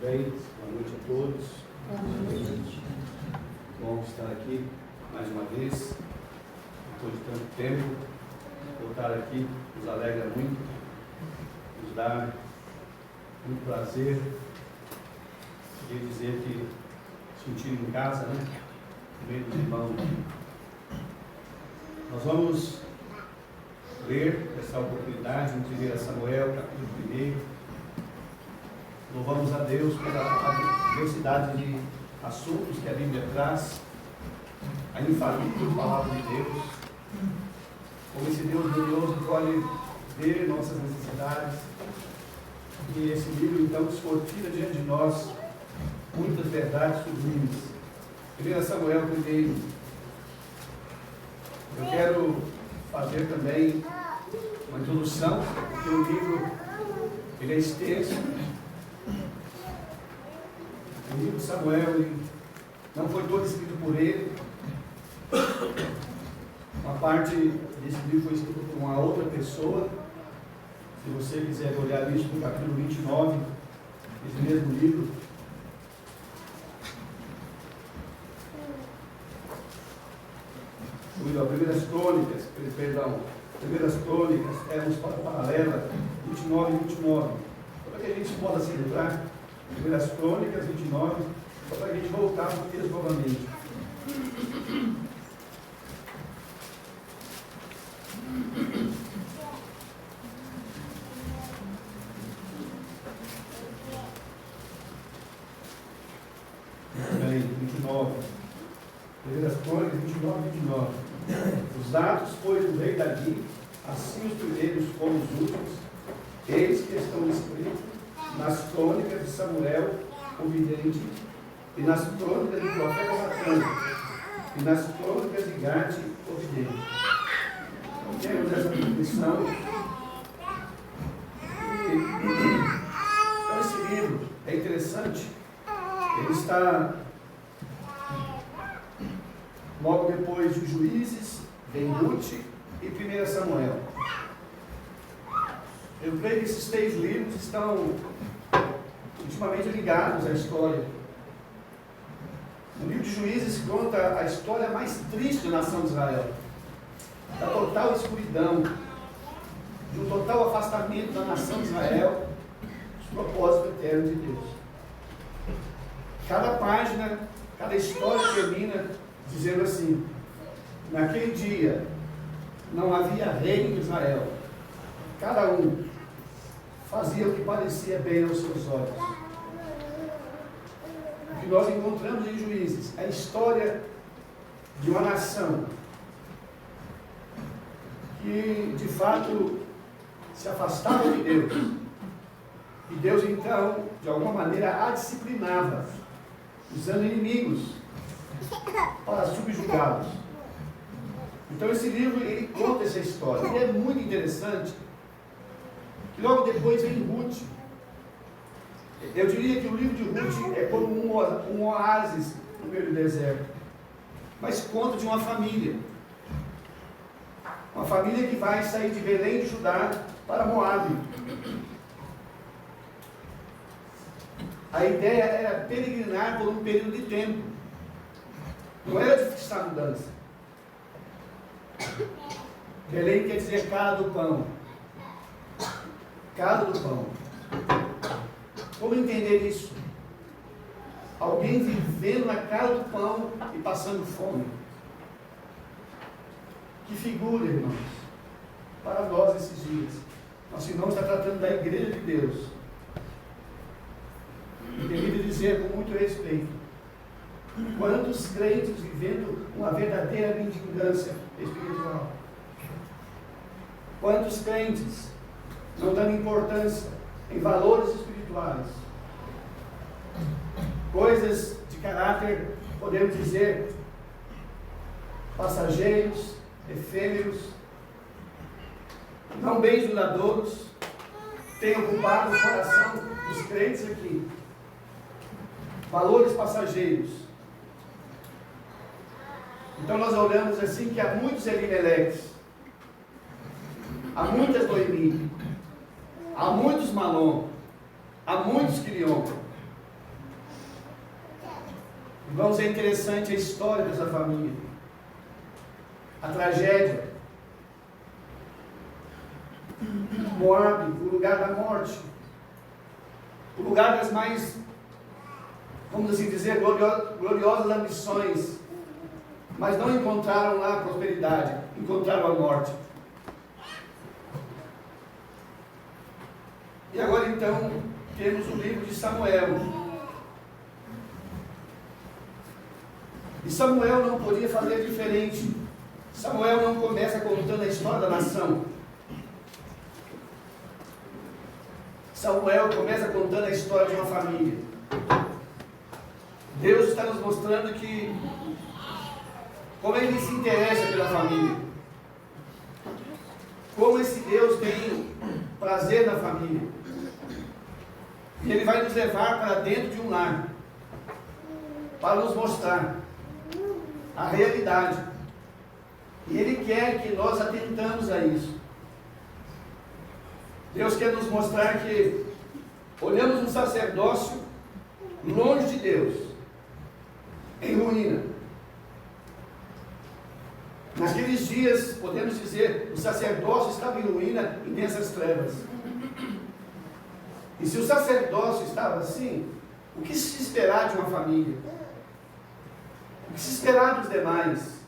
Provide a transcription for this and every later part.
bem? Boa noite a todos. Boa noite. Bom estar aqui mais uma vez, depois de tanto tempo. Voltar aqui nos alegra muito, nos dá muito prazer. Queria dizer que sentir em casa, né? No meio dos irmãos. Nós vamos ler essa oportunidade em 1 Samuel, capítulo 1. Louvamos a Deus pela diversidade de assuntos que a Bíblia traz, a infalível palavra de Deus, como esse Deus glorioso pode ver nossas necessidades, e esse livro então descortina diante de nós muitas verdades sublimes. 1 Samuel 1. Eu quero fazer também uma introdução, porque o livro ele é extenso. O livro de Samuel não foi todo escrito por ele. Uma parte desse livro foi escrito por uma outra pessoa. Se você quiser olhar isso no capítulo 29, esse mesmo livro. Primeiras Crônicas, Primeiras Crônicas, temos paralela 29 e 29. Para que a gente possa se lembrar, Primeiras Crônicas 29, só para a gente voltar para o texto novamente. Bem, 29. Primeiras Crônicas 29 e 29. Os atos, pois, do rei Davi, assim os primeiros como os últimos, eles que estão escritos nas crônicas de Samuel, o vidente, e nas crônicas do profeta Natan, e nas crônicas de Gade, o vidente. Então, temos essa descrição. Então, esse livro é interessante. Ele está logo depois de Juízes, vem Ruth e 1 Samuel. Eu creio que esses 3 livros estão intimamente ligados à história. O livro de Juízes conta a história mais triste da nação de Israel, da total escuridão, de um total afastamento da nação de Israel dos propósitos eternos de Deus. Cada página, cada história termina dizendo assim: naquele dia não havia rei em Israel, cada um fazia o que parecia bem aos seus olhos. O que nós encontramos em Juízes é a história de uma nação que de fato se afastava de Deus, e Deus então de alguma maneira a disciplinava, usando inimigos para subjugá-los. Então esse livro ele conta essa história, e é muito interessante que logo depois vem Ruth. Eu diria que o livro de Ruth é como um oásis no meio do deserto, mas conta de uma família que vai sair de Belém de Judá para Moabe. A ideia era peregrinar por um período de tempo, não era de fixar mudança. Belém quer dizer casa do pão. Casa do pão. Como entender isso? Alguém vivendo na casa do pão e passando fome. Que figura, irmãos, para nós esses dias. Nosso irmão está tratando da igreja de Deus. E devido dizer com muito respeito: quantos crentes vivendo uma verdadeira mendigância espiritual? Quantos crentes não dando importância em valores espirituais? Coisas de caráter, podemos dizer, passageiros, efêmeros, não bem duradouros, têm ocupado o coração dos crentes aqui. Valores passageiros. Então nós olhamos assim que há muitos Elimeleques, há muitas Noemi, há muitos Malom, há muitos Quirion, Irmãos, é interessante a história dessa família. A tragédia. Moabe, o lugar da morte. O lugar das mais, vamos assim dizer, gloriosas ambições. Mas não encontraram lá a prosperidade, encontraram a morte. E agora então temos o livro de Samuel. E Samuel não podia fazer diferente. Samuel não começa contando a história da nação. Samuel começa contando a história de uma família. Deus está nos mostrando que como Ele se interessa pela família. Como esse Deus tem prazer na família. E Ele vai nos levar para dentro de um lar. Para nos mostrar a realidade. E Ele quer que nós atentamos a isso. Deus quer nos mostrar que olhamos um sacerdócio longe de Deus, em ruína. Naqueles dias, podemos dizer, o sacerdócio estava em ruína e nessas trevas. E se o sacerdócio estava assim, o que se esperar de uma família? O que se esperar dos demais?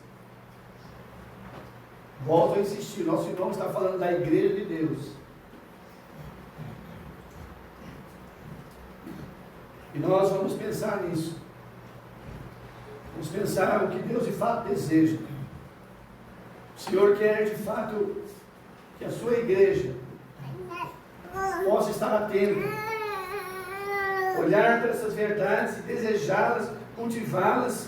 Volto a insistir, nosso irmão está falando da igreja de Deus. E nós vamos pensar nisso. Vamos pensar o que Deus de fato deseja. O Senhor quer de fato que a sua igreja possa estar atenta, olhar para essas verdades e desejá-las, cultivá-las.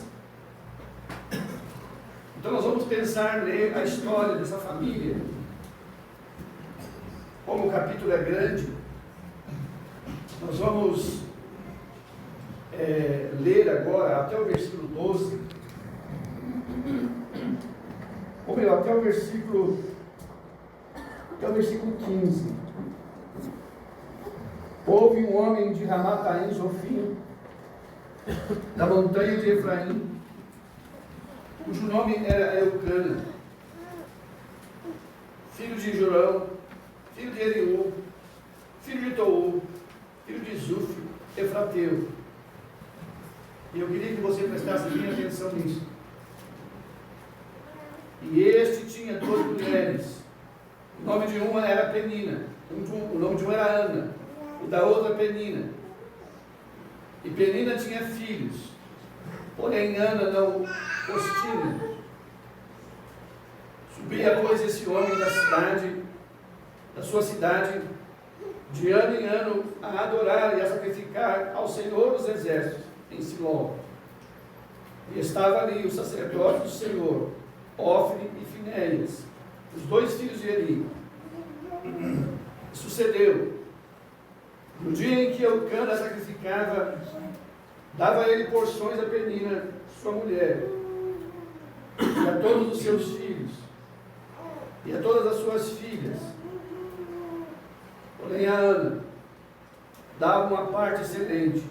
Então nós vamos pensar, ler a história dessa família. Como o capítulo é grande, nós vamos ler agora até o versículo 12, ou melhor, até o versículo 15. Houve um homem de Ramataim, Zofim, da montanha de Efraim, cujo nome era Eucana, filho de Jorão, filho de Eliú, filho de Tou, filho de Zuf, Efrateu. E eu queria que você prestasse bem atenção nisso. E este tinha 2 mulheres. O nome de uma era Penina, o nome de uma era Ana, o da outra Penina. E Penina tinha filhos, porém Ana não os tinha. Subia, pois, esse homem da sua cidade, de ano em ano, a adorar e a sacrificar ao Senhor dos Exércitos, em Siló. E estava ali o sacerdote do Senhor, Ofni e Finéias, os 2 filhos de Eli. Sucedeu, no dia em que Eucana sacrificava, dava a ele porções a Penina, sua mulher, e a todos os seus filhos, e a todas as suas filhas. Porém a Ana dava uma parte excelente,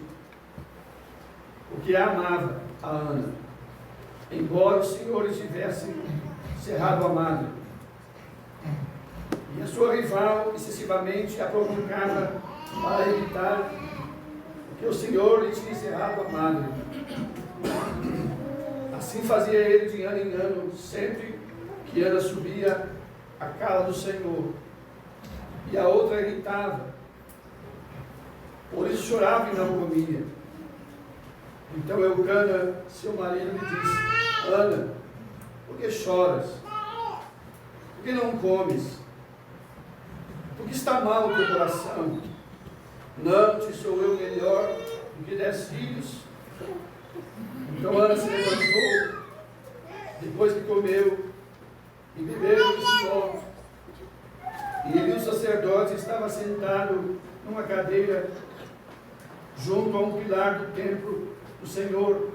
porque a amava, a Ana, embora o Senhor estivesse cerrado a madre. E a sua rival excessivamente a provocava para evitar que o Senhor lhe tinha cerrado a madre. Assim fazia ele de ano em ano, sempre que Ana subia à casa do Senhor. E a outra irritava. Por isso chorava e não comia. Então Eucana, seu marido, lhe disse: Ana, por que choras? Por que não comes? Por que está mal o teu coração? Não te sou eu melhor do que 10 filhos? Então Ana se levantou, depois que comeu, e bebeu e Siló. E ele, o sacerdote, estava sentado numa cadeira junto a um pilar do templo do Senhor.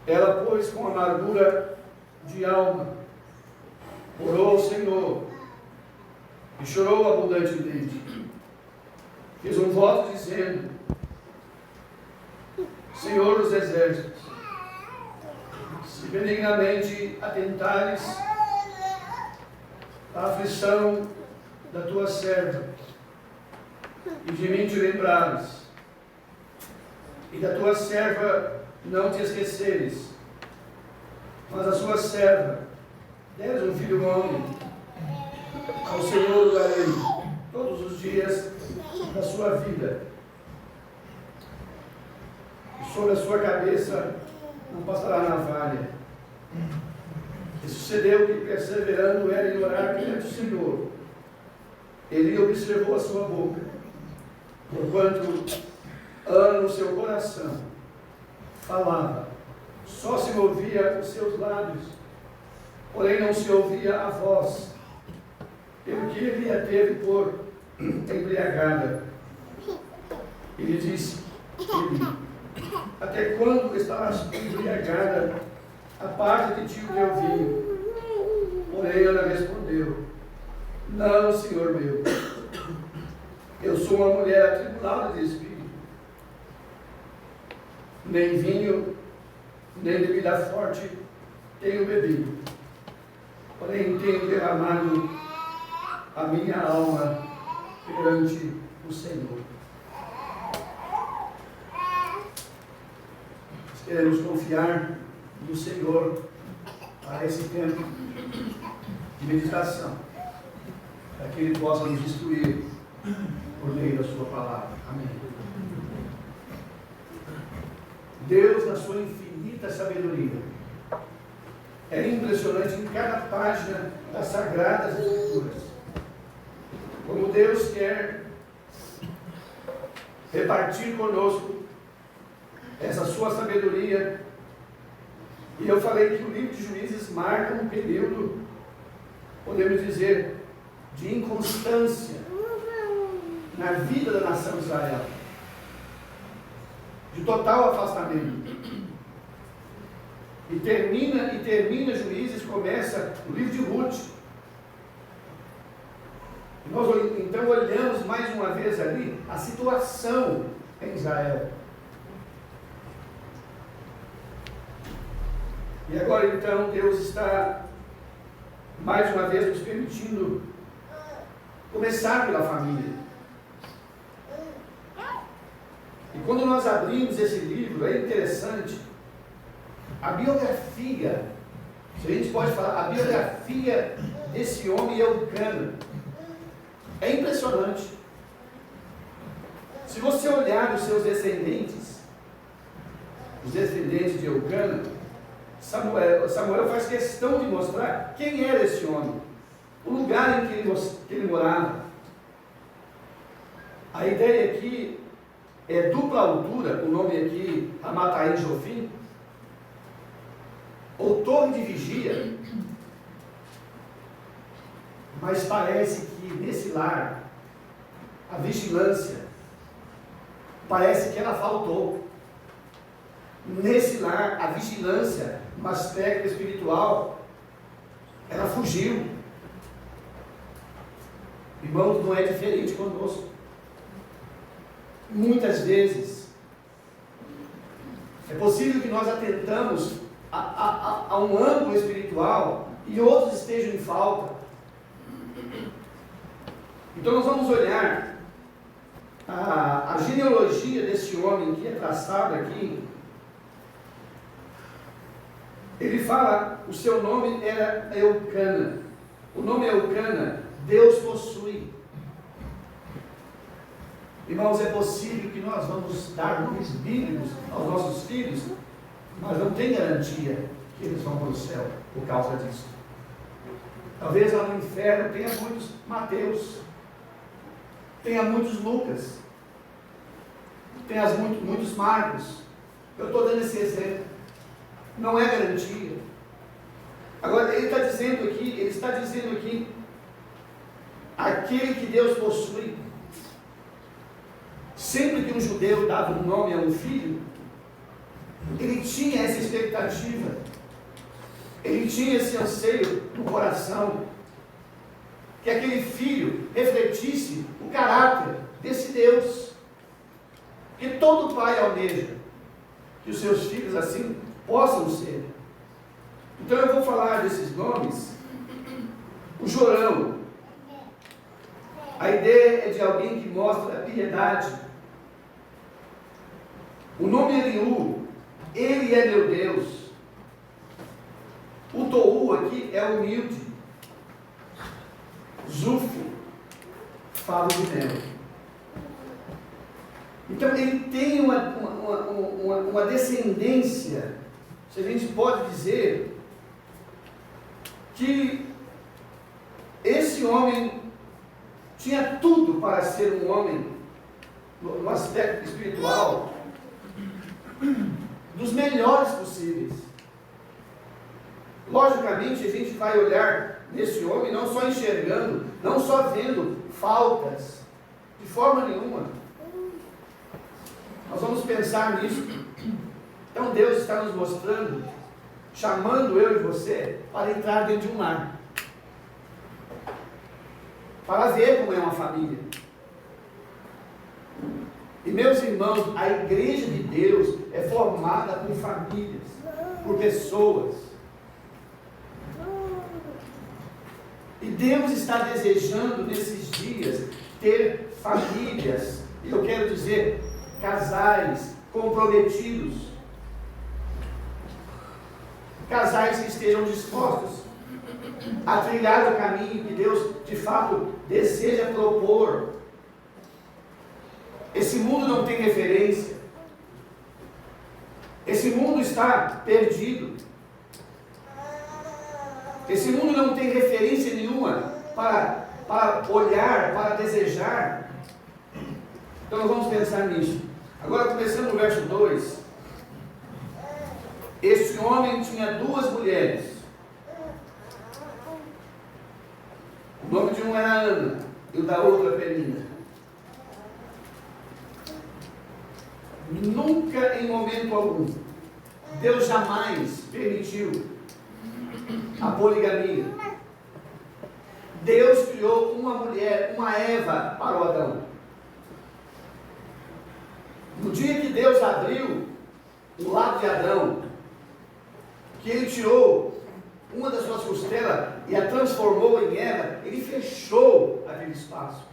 Ela, pois, com amargura de alma, orou ao Senhor e chorou abundantemente. Fez um voto dizendo: Senhor dos exércitos, se benignamente atentares à aflição da tua serva, e de mim te lembrares, e da tua serva não te esqueceres, mas a sua serva deres um filho homem, ao Senhor o darei todos os dias da sua vida, e sobre a sua cabeça não passará navalha. E sucedeu que, perseverando ela em orar perante o Senhor, ele observou a sua boca, porquanto Ana no seu coração falava, só se ouvia os seus lábios, porém não se ouvia a voz, pelo que ele a teve por embriagada. Ele disse, até quando estarás embriagada, a parte de ti o teu vinho? Porém ela respondeu, não, Senhor meu, eu sou uma mulher atribulada de espírito, nem vinho, nem bebida forte tenho bebido, porém tenho derramado a minha alma perante o Senhor. Queremos confiar no Senhor para esse tempo de meditação, para que Ele possa nos instruir por meio da sua palavra. Amém. Deus, na sua infinita sabedoria, é impressionante em cada página das Sagradas Escrituras, como Deus quer repartir conosco essa sua sabedoria. E eu falei que o livro de Juízes marca um período, podemos dizer, de inconstância na vida da nação de Israel, de total afastamento. E termina Juízes, começa o livro de Ruth. E nós então olhamos mais uma vez ali a situação em Israel. E agora então Deus está mais uma vez nos permitindo começar pela família. E quando nós abrimos esse livro, é interessante, a biografia, se a gente pode falar, a biografia desse homem Eucana, é impressionante. Se você olhar os seus descendentes, os descendentes de Eucana, Samuel faz questão de mostrar quem era esse homem, o lugar em que ele morava. A ideia aqui é dupla altura, o nome aqui, Ramataim Jofim, ou torre de vigia, mas parece que nesse lar, a vigilância, parece que ela faltou. Nesse lar, a vigilância, no aspecto espiritual, ela fugiu. Irmãos, não é diferente conosco. Muitas vezes, é possível que nós atentamos a um ângulo espiritual e outros estejam em falta. Então nós vamos olhar a genealogia desse homem que é traçado aqui. Ele fala, o seu nome era Eucana. O nome Eucana, Deus possui. Irmãos, é possível que nós vamos dar nomes bíblicos aos nossos filhos, mas não tem garantia que eles vão para o céu por causa disso. Talvez lá no inferno tenha muitos Mateus, tenha muitos Lucas, tenha muitos Marcos. Eu estou dando esse exemplo. Não é garantia. Agora, ele está dizendo aqui, aquele que Deus possui. Sempre que um judeu dava um nome a um filho, ele tinha essa expectativa, ele tinha esse anseio no coração, que aquele filho refletisse o caráter desse Deus, que todo pai almeja. que os seus filhos assim possam ser. Então eu vou falar desses nomes. O Jorão, a ideia é de alguém que mostra piedade. O nome Eliú, ele é meu Deus. O Tou aqui é humilde. Zufo, favo de mel. Então ele tem uma descendência, se a gente pode dizer, que esse homem tinha tudo para ser um homem, no aspecto espiritual, dos melhores possíveis. Logicamente, a gente vai olhar nesse homem não só enxergando, não só vendo faltas, de forma nenhuma. Nós vamos pensar nisso. Então Deus está nos mostrando, chamando eu e você para entrar dentro de um lar, para ver como é uma família. E meus irmãos, a igreja de Deus é formada por famílias, por pessoas. E Deus está desejando nesses dias ter famílias, e eu quero dizer, casais comprometidos, casais que estejam dispostos a trilhar o caminho que Deus de fato deseja propor. Esse mundo não tem referência, esse mundo está perdido, esse mundo não tem referência nenhuma para olhar, para desejar. Então nós vamos pensar nisso. Agora, começando no verso 2, esse homem tinha 2 mulheres. O nome de uma era Ana e o da outra Penina. Nunca, em momento algum, Deus jamais permitiu a poligamia. Deus criou uma mulher, uma Eva para o Adão. No dia que Deus abriu o lado de Adão, que ele tirou uma das suas costelas e a transformou em Eva, ele fechou aquele espaço.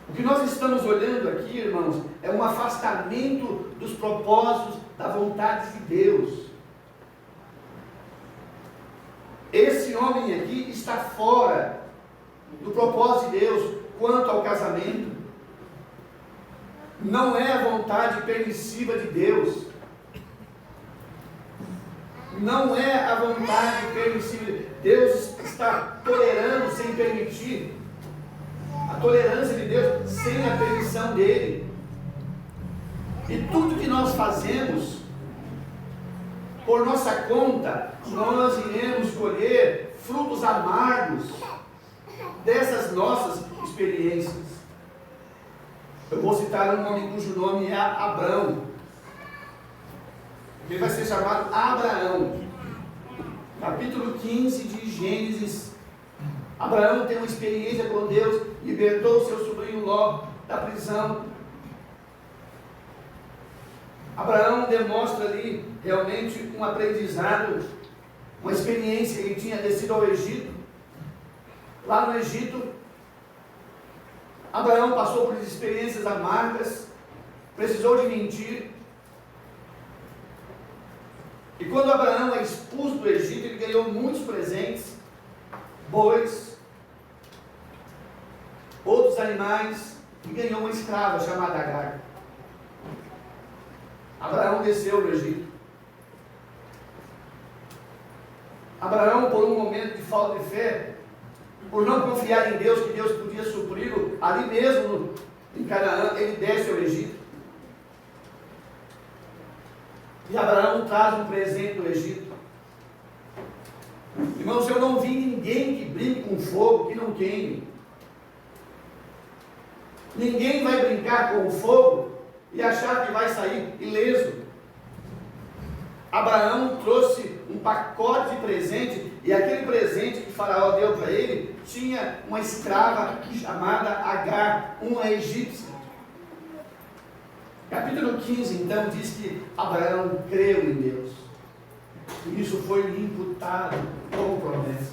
O que nós estamos olhando aqui, irmãos, é um afastamento dos propósitos da vontade de Deus. Esse homem aqui está fora do propósito de Deus quanto ao casamento. Não é a vontade permissiva de Deus. Não é a vontade permissiva. Deus está tolerando sem permitir. A tolerância de Deus sem a permissão dele. E tudo que nós fazemos por nossa conta, nós iremos colher frutos amargos dessas nossas experiências. Eu vou citar um homem cujo nome é Abrão. Ele vai ser chamado Abraão. Capítulo 15 de Gênesis. Abraão tem uma experiência com Deus, libertou seu sobrinho Ló da prisão. Abraão demonstra ali realmente um aprendizado, uma experiência. Ele tinha descido ao Egito. Lá no Egito, Abraão passou por experiências amargas, precisou de mentir. E quando Abraão é expulso do Egito, ele ganhou muitos presentes, bois, outros animais, e ganhou uma escrava chamada Agar. Abraão desceu do Egito. Abraão, por um momento de falta de fé, por não confiar em Deus, que Deus podia supri-lo ali mesmo em Canaã, ele desce ao Egito. E Abraão traz um presente do Egito. Irmãos, eu não vi ninguém que brinque com fogo que não queime. Ninguém vai brincar com o fogo e achar que vai sair ileso. Abraão trouxe um pacote de presente, e aquele presente que Faraó deu para ele tinha uma escrava chamada Agar, uma egípcia. Capítulo 15, então, diz que Abraão creu em Deus. E isso foi lhe imputado como promessa.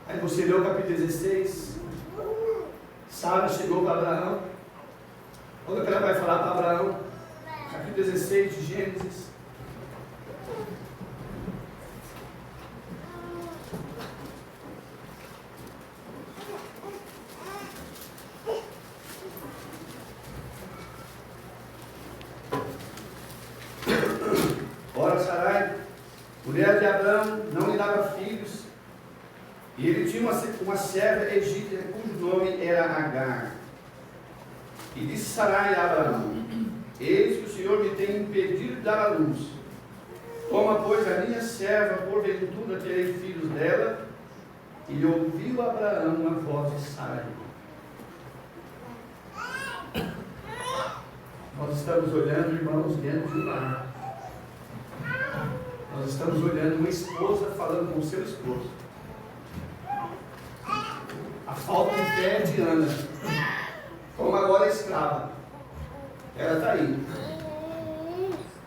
Aí você lê o capítulo 16. Sara chegou para Abraão. Olha o que ela vai falar para Abraão. Capítulo 16 de Gênesis. Ora, Sarai, mulher de Abraão, não lhe dava filhos, e ele tinha uma serva egípcia cujo nome era Agar. E disse Sarai a Abraão: eis que o Senhor me tem impedido de dar a luz. Toma, pois, a minha serva, porventura terei filhos dela. E ouviu Abraão a voz de Sarai. Nós estamos olhando, irmãos, dentro de um lar. Nós estamos olhando uma esposa falando com o seu esposo. A falta de fé de Ana, como agora é escrava, ela está aí.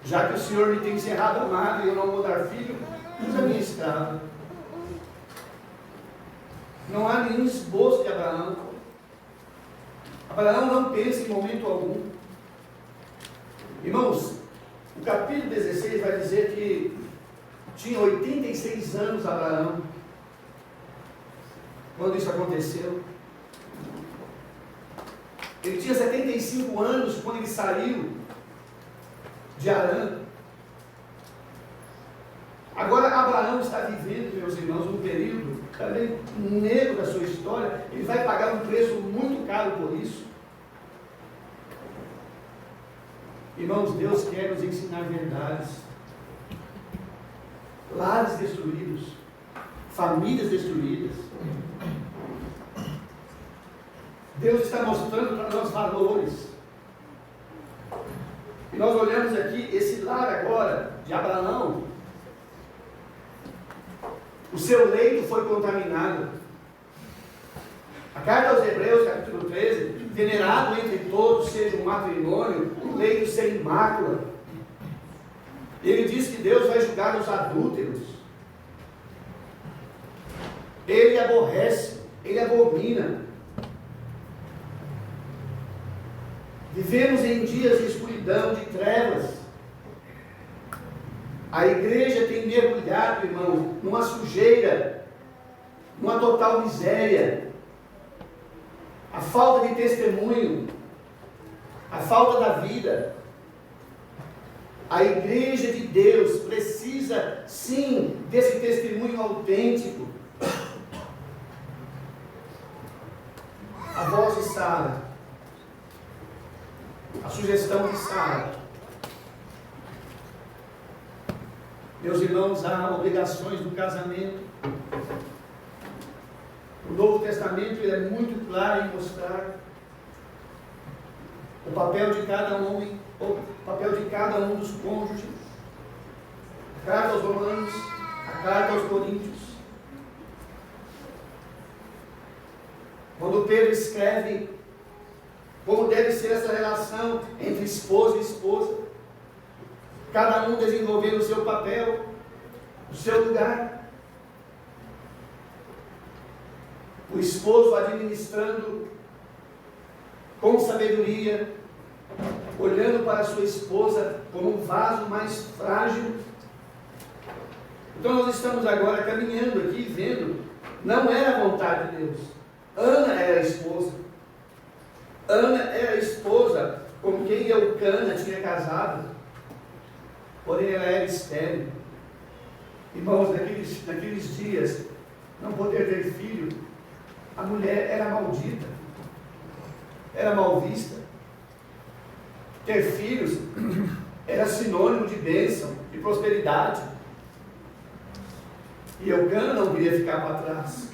Já que o Senhor me tem encerrado amado e eu não vou dar filho, usa a minha escrava. Não há nenhum esboço de Abraão. Abraão não pensa em momento algum. Irmãos, o capítulo 16 vai dizer que tinha 86 anos Abraão quando isso aconteceu. Ele tinha 75 anos quando ele saiu de Harã. Agora Abraão está vivendo, meus irmãos, um período também negro da sua história. Ele vai pagar um preço muito caro por isso. Irmãos, Deus quer nos ensinar verdades. Lares destruídos, famílias destruídas. Deus está mostrando para nós valores. E nós olhamos aqui esse lar agora de Abraão. O seu leito foi contaminado. A carta aos Hebreus, capítulo 13, venerado entre todos seja um matrimônio, um leito sem mácula. Ele diz que Deus vai julgar os adúlteros. Ele aborrece, ele abomina. Vivemos em dias de escuridão, de trevas. A igreja tem mergulhado, irmão, numa sujeira, numa total miséria. A falta de testemunho, a falta da vida. A igreja de Deus precisa, sim, desse testemunho autêntico. A voz de Sara, a sugestão de Sara. Meus irmãos, há obrigações do casamento. O Novo Testamento ele é muito claro em mostrar o papel de cada homem, o papel de cada um dos cônjuges. A carta aos Romanos, a carta aos Coríntios. Quando Pedro escreve como deve ser essa relação entre esposo e esposa, cada um desenvolvendo o seu papel, o seu lugar. O esposo administrando com sabedoria, olhando para a sua esposa como um vaso mais frágil. Então nós estamos agora caminhando aqui, vendo, não era a vontade de Deus. Ana era a esposa. Ana era a esposa com quem Eucana tinha casado, porém ela era estéril. Irmãos, naqueles dias, não poder ter filho, a mulher era maldita, era mal vista. Ter filhos era sinônimo de bênção, de prosperidade. E Eucana não queria ficar para trás.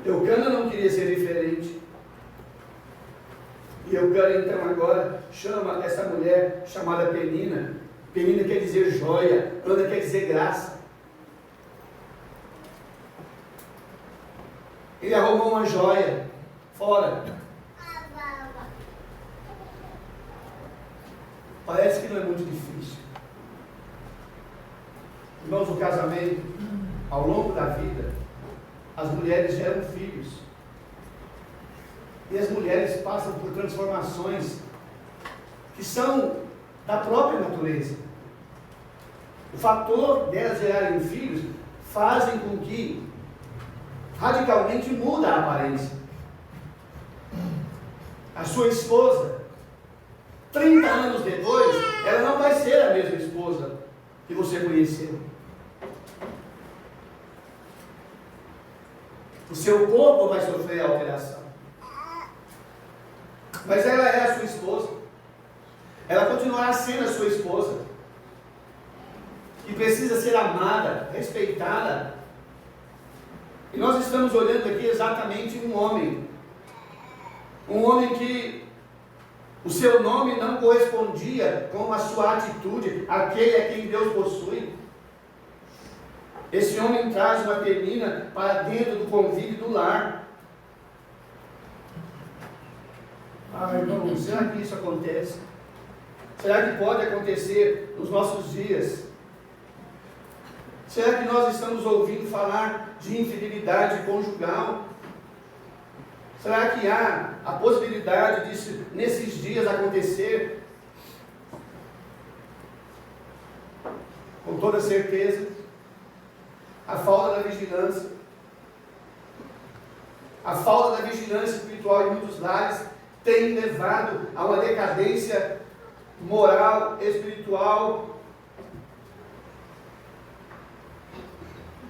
Eucana não queria ser diferente. E Eucana então agora chama essa mulher chamada Penina. Penina quer dizer joia, Ana quer dizer graça. Ele arrumou uma joia fora. Parece que não é muito difícil. Irmãos, o casamento, ao longo da vida, as mulheres geram filhos. E as mulheres passam por transformações que são da própria natureza. O fator delas gerarem filhos fazem com que radicalmente muda a aparência. A sua esposa, 30 anos depois, ela não vai ser a mesma esposa que você conheceu. O seu corpo vai sofrer alteração. Mas ela é a sua esposa. Ela continuará sendo a sua esposa. Que precisa ser amada, respeitada. E nós estamos olhando aqui exatamente um homem. Um homem que o seu nome não correspondia com a sua atitude, aquele a quem Deus possui. Esse homem traz uma Penina para dentro do convívio do lar. Ah, irmão, será que isso acontece? Será que pode acontecer nos nossos dias? Será que nós estamos ouvindo falar de infidelidade conjugal? Será que há a possibilidade disso nesses dias acontecer? Com toda certeza, a falta da vigilância. A falta da vigilância espiritual em muitos lares tem levado a uma decadência moral, espiritual.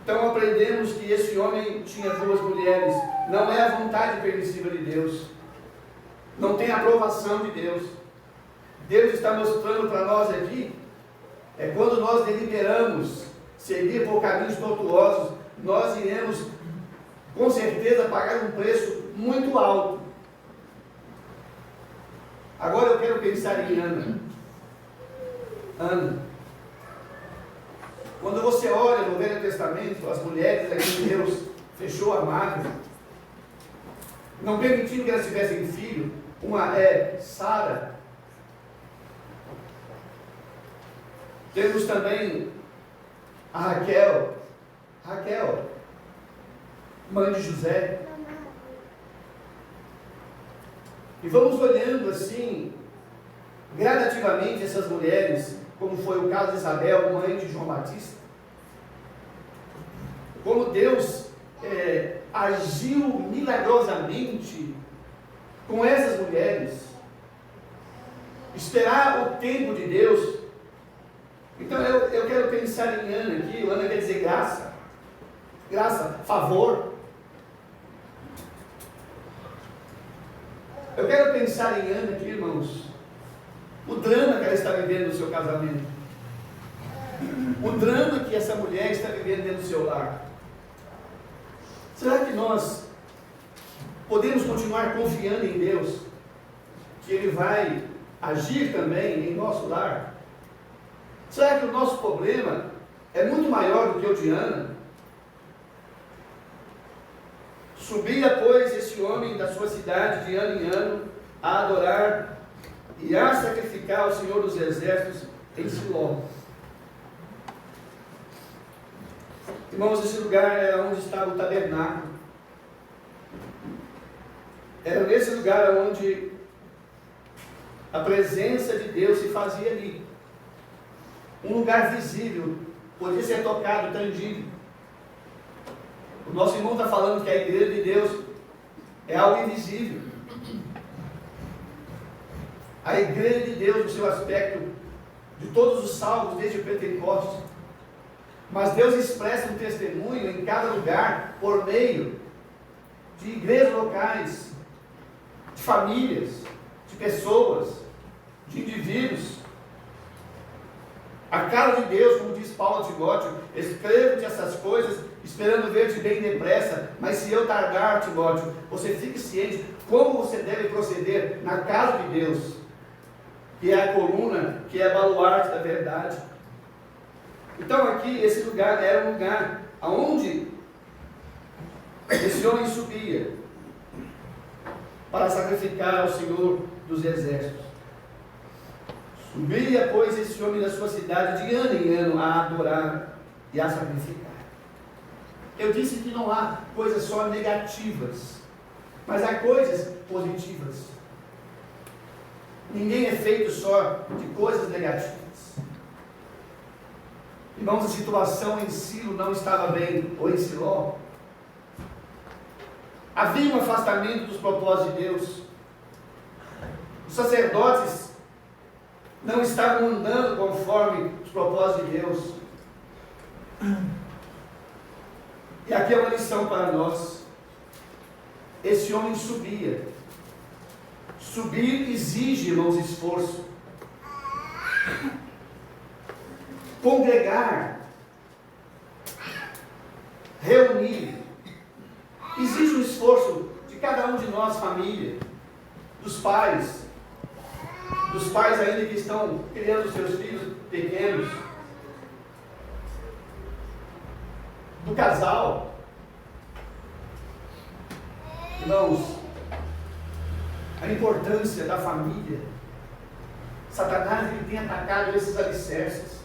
Então aprendemos que esse homem tinha duas mulheres. Não é a vontade permissiva de Deus. Não tem a aprovação de Deus. Deus está mostrando para nós aqui, quando nós deliberamos seguir por caminhos tortuosos, nós iremos com certeza pagar um preço muito alto. Agora eu quero pensar em Ana. Ana. Quando você olha no Velho Testamento, as mulheres a quem Deus fechou a marca, não permitindo que elas tivessem filho, uma é Sara. Temos também a Raquel, mãe de José. E vamos olhando assim, gradativamente essas mulheres, como foi o caso de Isabel, mãe de João Batista. Como Deus agiu milagrosamente com essas mulheres. Esperar o tempo de Deus. Então eu quero pensar em Ana aqui. Ana quer dizer graça. Graça, favor. Eu quero pensar em Ana aqui, irmãos. O drama que ela está vivendo no seu casamento. O drama que essa mulher está vivendo dentro do seu lar. Será que nós podemos continuar confiando em Deus? Que Ele vai agir também em nosso lar? Será que o nosso problema é muito maior do que o de Ana? Subia, pois, esse homem da sua cidade de ano em ano a adorar e a sacrificar ao Senhor dos Exércitos em Siló. Irmãos, esse lugar era onde estava o tabernáculo. Era nesse lugar onde a presença de Deus se fazia ali. Um lugar visível, podia ser tocado, tangível. O nosso irmão está falando que a igreja de Deus é algo invisível. A igreja de Deus, no seu aspecto de todos os salvos, desde o Pentecostes. Mas Deus expressa um testemunho em cada lugar, por meio de igrejas locais, de famílias, de pessoas, de indivíduos. A cara de Deus, como diz Paulo a Timóteo, escrevo-te essas coisas, esperando ver-te bem depressa, mas se eu tardar, Timóteo, você fique ciente como você deve proceder na casa de Deus, que é a coluna, que é a baluarte da verdade. Então aqui, esse lugar era um lugar aonde esse homem subia para sacrificar ao Senhor dos Exércitos. Subia, pois, esse homem da sua cidade de ano em ano a adorar e a sacrificar. Eu disse que não há coisas só negativas, mas há coisas positivas. Ninguém é feito só de coisas negativas. Irmãos, a situação em Silo não estava bem, ou em Siló. Havia um afastamento dos propósitos de Deus. Os sacerdotes não estavam andando conforme os propósitos de Deus. E aqui é uma lição para nós. Esse homem subia. Subir exige, irmãos, esforço. Congregar, reunir, exige um esforço de cada um de nós, família, dos pais ainda que estão criando seus filhos pequenos, do casal. Irmãos, a importância da família. Satanás ele tem atacado esses alicerces.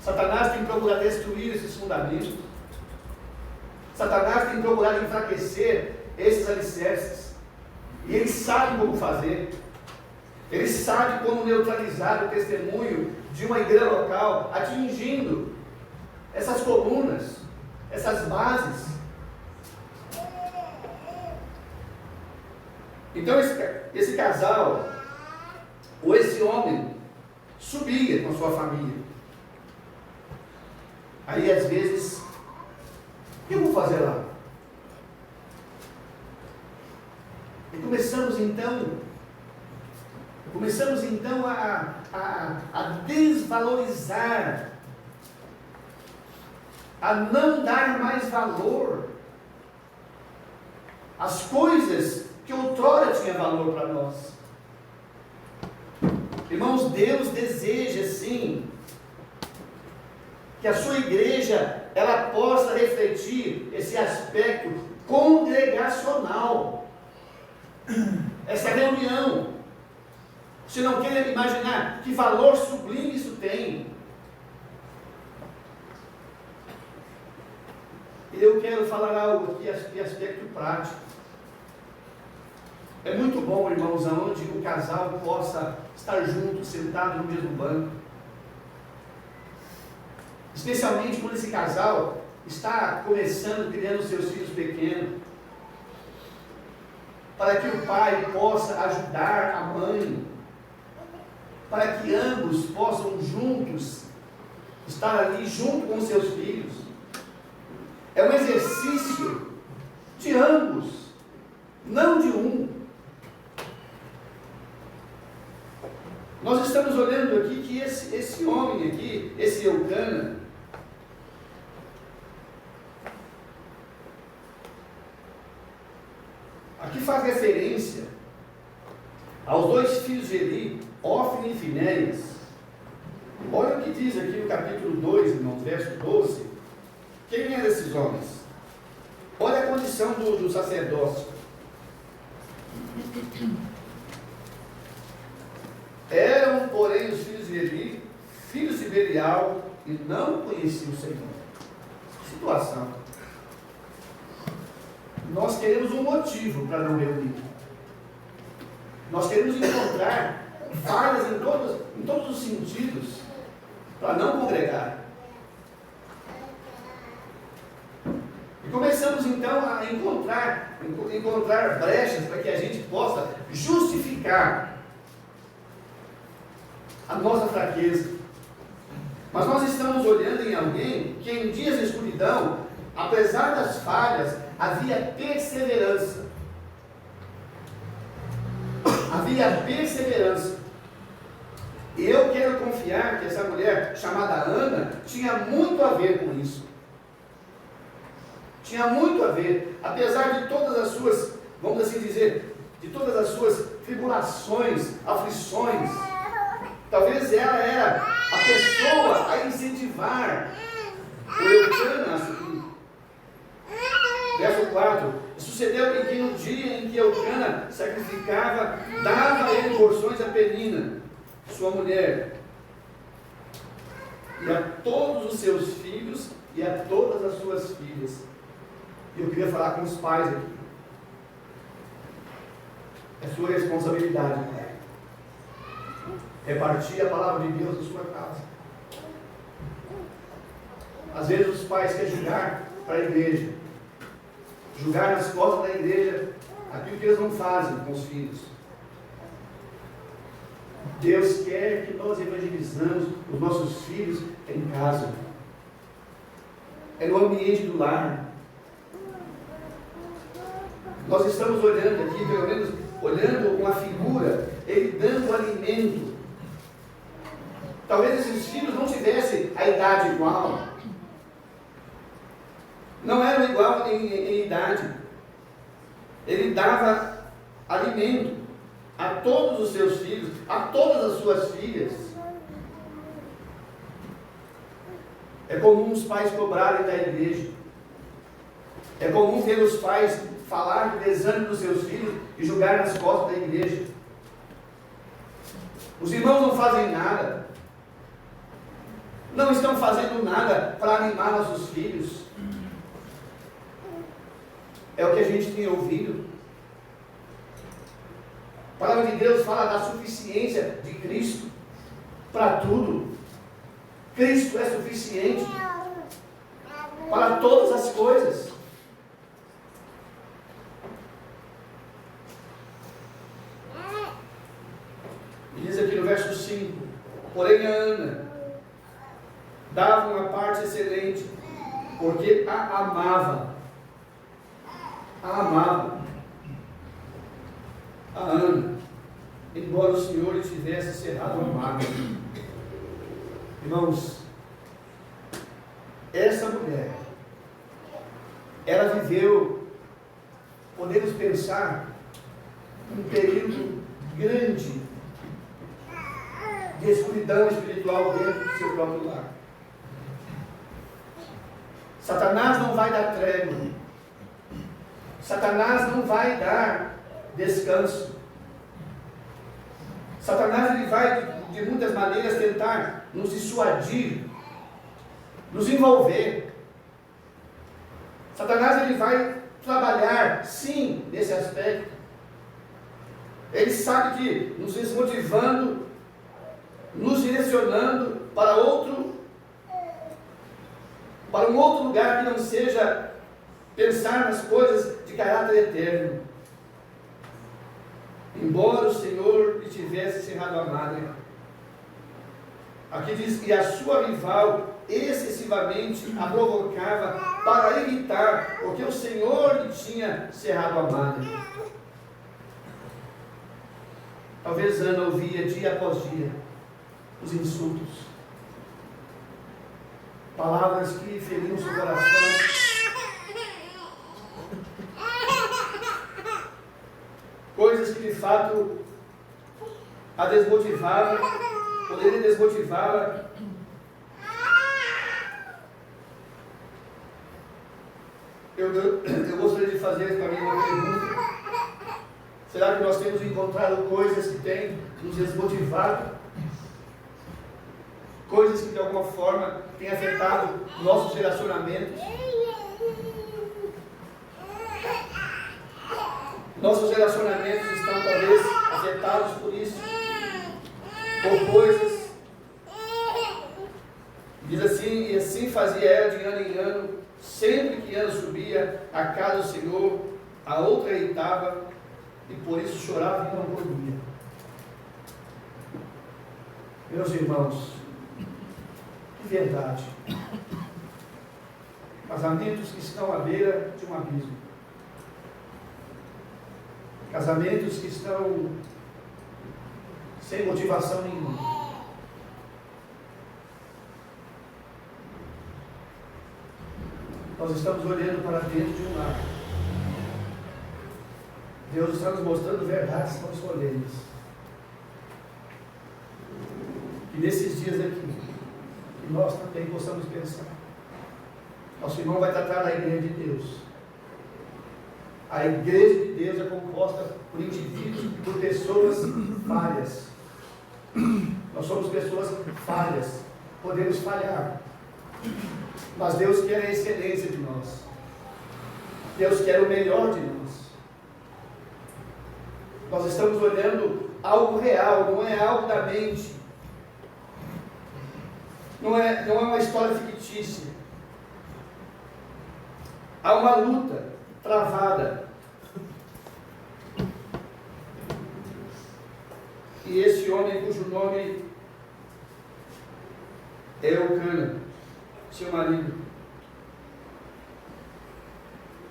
Satanás tem procurado destruir esses fundamentos. Satanás tem procurado enfraquecer esses alicerces. E ele sabe como fazer. Ele sabe como neutralizar o testemunho de uma igreja local, atingindo essas colunas, essas bases. Então esse casal, ou esse homem, subia com sua família. Aí às vezes, o que eu vou fazer lá? E começamos então a desvalorizar, a não dar mais valor às coisas que outrora tinha valor para nós. Irmãos, Deus deseja sim que a sua igreja ela possa refletir esse aspecto congregacional, essa reunião. Você não quer imaginar que valor sublime isso tem. Eu quero falar algo aqui de aspecto prático. É muito bom, irmãos, onde o casal possa estar junto, sentado no mesmo banco. Especialmente quando esse casal está começando, criando seus filhos pequenos. Para que o pai possa ajudar a mãe. Para que ambos possam juntos estar ali junto com seus filhos. É um exercício de ambos, não de um. Nós estamos olhando aqui que esse homem aqui, esse Eucana, aqui faz referência aos dois filhos de Eli, Ofni e Finéias. Olha o que diz aqui no capítulo 2, irmãos, verso 12. Quem eram esses homens? Olha a condição do sacerdócio. Eram, porém, os filhos de Eli, filhos de Belial, e não conheciam o Senhor. Situação. Nós queremos um motivo para não reunir. Nós queremos encontrar falhas em todos os sentidos para não congregar. E começamos então a encontrar brechas para que a gente possa justificar a nossa fraqueza. Mas nós estamos olhando em alguém que em dias de escuridão, apesar das falhas, havia perseverança. Havia perseverança. E eu quero confiar que essa mulher chamada Ana tinha muito a ver com isso. Tinha muito a ver, apesar de todas as suas, vamos assim dizer, de todas as suas tribulações, aflições. Talvez ela era a pessoa a incentivar o Eucana a subir. Verso 4. Sucedeu que no dia em que Eucana sacrificava, dava a ele porções a Penina, sua mulher, e a todos os seus filhos e a todas as suas filhas. E eu queria falar com os pais aqui. É sua responsabilidade, pai. Repartir a palavra de Deus na sua casa. Às vezes os pais querem julgar para a igreja, julgar nas costas da igreja aquilo que eles não fazem com os filhos. Deus quer que nós evangelizamos os nossos filhos em casa. É no ambiente do lar. Nós estamos olhando aqui, pelo menos olhando uma figura, ele dando alimento. Talvez esses filhos não tivessem a idade igual. Não eram igual em idade. Ele dava alimento a todos os seus filhos, a todas as suas filhas. É comum os pais cobrarem da igreja. É comum ver os pais falar do desânimo dos seus filhos e julgar nas costas da igreja. Os irmãos não fazem nada. Não estão fazendo nada para animar nossos filhos. É o que a gente tem ouvido. A palavra de Deus fala da suficiência de Cristo para tudo. Cristo é suficiente para todas as coisas. Diz aqui no verso 5: porém a Ana dava uma parte excelente, porque a amava. A amava. A Ana, embora o Senhor lhe tivesse cerrado a marca. Irmãos, essa mulher, ela viveu, podemos pensar, um período grande de escuridão espiritual dentro do seu próprio lar. Satanás não vai dar trégua. Satanás não vai dar descanso. Satanás ele vai de muitas maneiras tentar nos dissuadir, nos envolver. Satanás ele vai trabalhar, sim, nesse aspecto. Ele sabe que nos desmotivando, nos direcionando para um outro lugar que não seja pensar nas coisas de caráter eterno. Embora o Senhor lhe tivesse cerrado a madre. Aqui diz que a sua rival excessivamente a provocava para evitar, porque o Senhor lhe tinha cerrado a madre. Talvez Ana ouvia dia após dia os insultos, palavras que feriam seu coração, coisas que de fato a desmotivavam, poderiam desmotivá-la. Eu gostaria de fazer para mim uma pergunta: será que nós temos encontrado coisas que têm nos desmotivado? Coisas que de alguma forma têm afetado nossos relacionamentos? Nossos relacionamentos estão talvez afetados por isso, por coisas. Diz assim: e assim fazia ela de ano em ano, sempre que Ana subia à casa do Senhor, a outra deitava, e por isso chorava e não dormia. Meus irmãos, que verdade. Casamentos que estão à beira de um abismo. Casamentos que estão sem motivação nenhuma. Nós estamos olhando para dentro de um lar. Deus está nos mostrando verdades tão solenes. E nesses dias aqui, que nós também possamos pensar. Nosso irmão vai tratar da igreja de Deus. A igreja de Deus é composta por indivíduos, por pessoas várias. Nós somos pessoas falhas, podemos falhar, mas Deus quer a excelência de nós. Deus quer o melhor de nós. Nós estamos olhando algo real, não é algo da mente. Não é uma história fictícia. Há uma luta travada. E esse homem, cujo nome é Eucana, seu marido.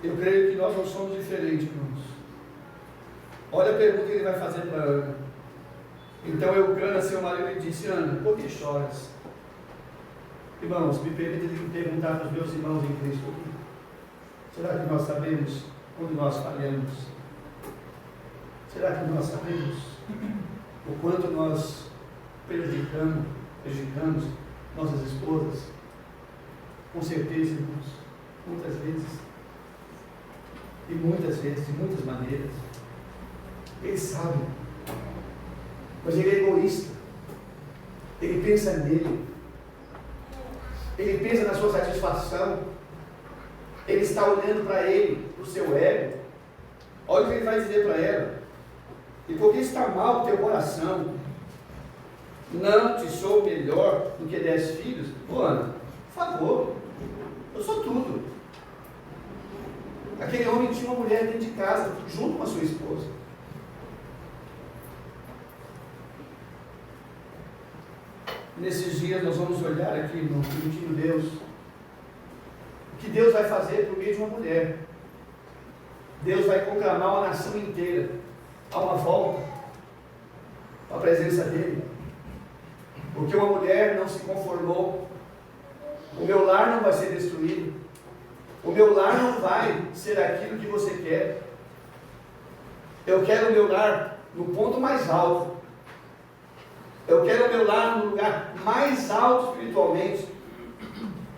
Eu creio que nós não somos diferentes, irmãos. Olha a pergunta que ele vai fazer para Ana. Então Eucana, seu marido, lhe disse: Ana, por que choras? Irmãos, me permita perguntar para os meus irmãos em Cristo: será que nós sabemos onde nós falhamos? Será que nós sabemos o quanto nós prejudicamos nossas esposas? Com certeza, irmãos, muitas vezes. E muitas vezes, de muitas maneiras. Ele sabe, mas ele é egoísta. Ele pensa nele. Ele pensa na sua satisfação. Ele está olhando para ele, para o seu ego. Olha o que ele vai dizer para ela: e porque está mal o teu coração, não te sou melhor do que 10 filhos? Ô Ana, por favor, eu sou tudo. Aquele homem tinha uma mulher dentro de casa, junto com a sua esposa. Nesses dias nós vamos olhar aqui, irmão, permitindo Deus, o que Deus vai fazer por meio de uma mulher. Deus vai conclamar uma nação inteira a uma volta à presença dele. Porque uma mulher não se conformou. O meu lar não vai ser destruído. O meu lar não vai ser aquilo que você quer. Eu quero o meu lar no ponto mais alto. Eu quero o meu lar no lugar mais alto espiritualmente.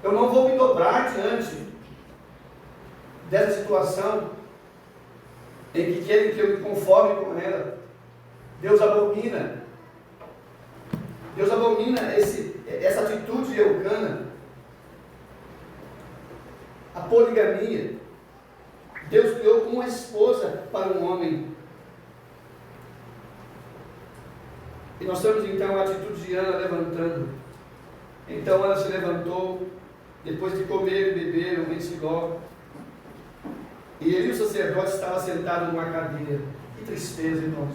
Eu não vou me dobrar diante dessa situação em que querem que eu me conforme com ela. Deus abomina essa atitude de Eucana. A poligamia. Deus criou uma esposa para um homem. E nós temos então a atitude de Ana levantando. Então Ana se levantou, depois de comer e beber em Siló. E ele, o sacerdote, estava sentado numa cadeira. Que tristeza, irmãos.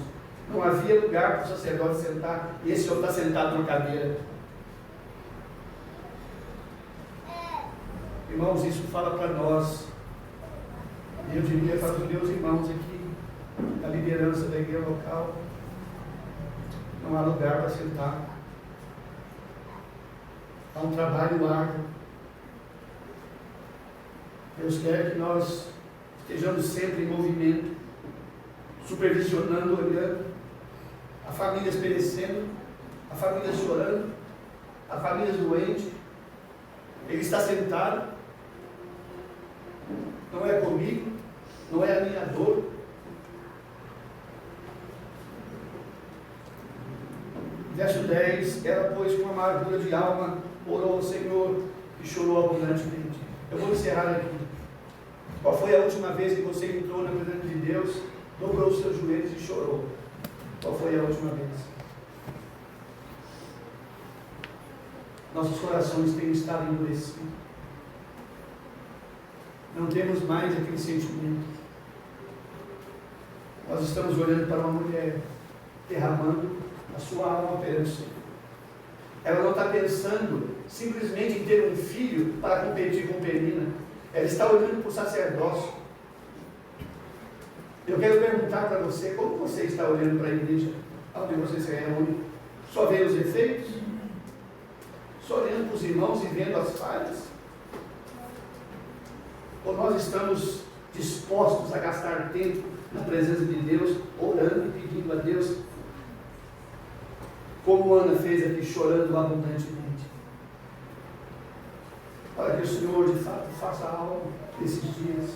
Não havia lugar para o sacerdote sentar, e esse homem está sentado numa cadeira. Irmãos, isso fala para nós, e eu diria para os meus irmãos aqui, da liderança da igreja local: não há lugar para sentar. Há um trabalho árduo. Deus quer que nós estejamos sempre em movimento, supervisionando, olhando, a família perecendo, a família chorando, a família doente. Ele está sentado. Não é comigo, não é a minha dor. Verso 10: ela, pois, com amargura de alma, orou ao Senhor e chorou abundantemente. Eu vou encerrar aqui. Qual foi a última vez que você entrou na presença de Deus, dobrou os seus joelhos e chorou? Qual foi a última vez? Nossos corações têm estado endurecidos. Não temos mais aquele sentimento. Nós estamos olhando para uma mulher derramando a sua alma perante o Senhor. Ela não está pensando simplesmente em ter um filho para competir com Penina. Ela está olhando para o sacerdócio. Eu quero perguntar para você: como você está olhando para a igreja onde você se reúne? Só vê os efeitos? Só olhando para os irmãos e vendo as falhas? Ou nós estamos dispostos a gastar tempo na presença de Deus, orando e pedindo a Deus, como Ana fez aqui, chorando abundantemente? Para que o Senhor de fato faça algo nesses dias.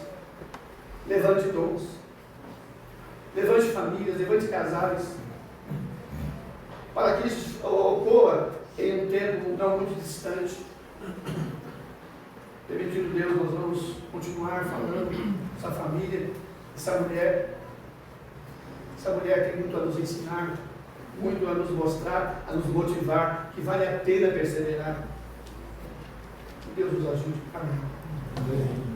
Levante dons, levante famílias, levante casais. para que isso ocorra em um tempo não muito distante. Permitindo Deus, nós vamos continuar falando dessa família, essa mulher. Essa mulher tem muito a nos ensinar, muito a nos mostrar, a nos motivar, que vale a pena perseverar. Que Deus nos ajude. Amém.